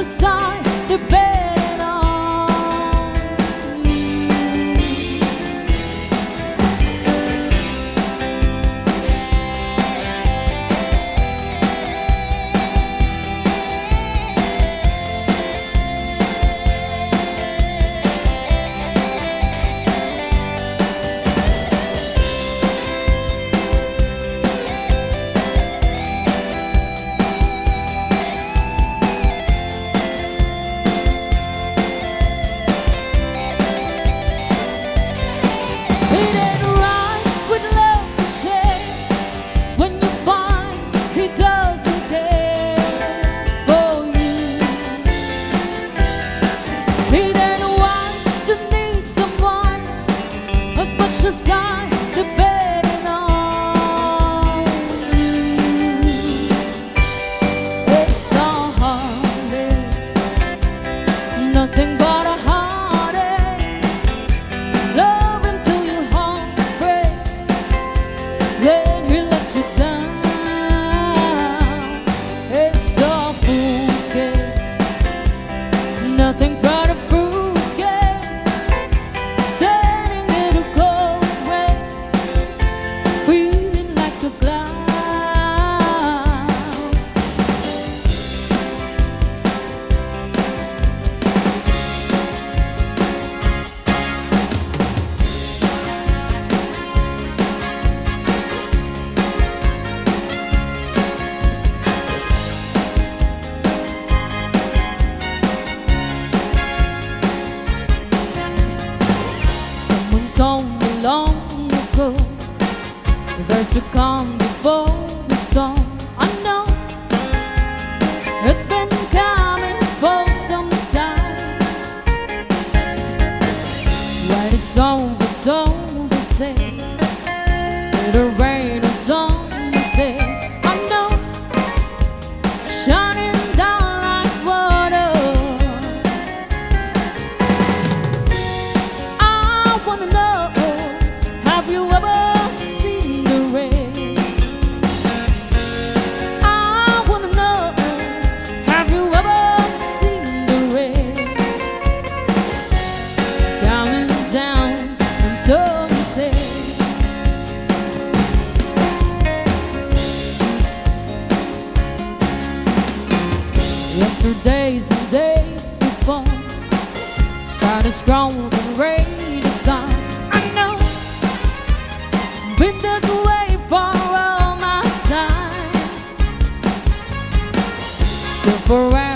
aside the bed and all. It ain't right with love to share when you find he doesn't care for you. It ain't wise to need someone as much as I depend on you. It's so hard, nothing but a heartache. Love until your heart's break, then he lets you down. It's so fool's game, nothing but a fool's game. Standing in a cold rain, feeling like a cloud. Someone told me long ago there's a calm before the storm. I know it's been coming for some time. When it's over, so they say it'll rain is on the day. I know, shining down like water. I wanna know, have you ever seen the rain? I wanna know, have you ever seen the rain? Coming down from sunset. Yesterdays and days before started scrolling rain sun. I know, been that way for all my time. Been forever.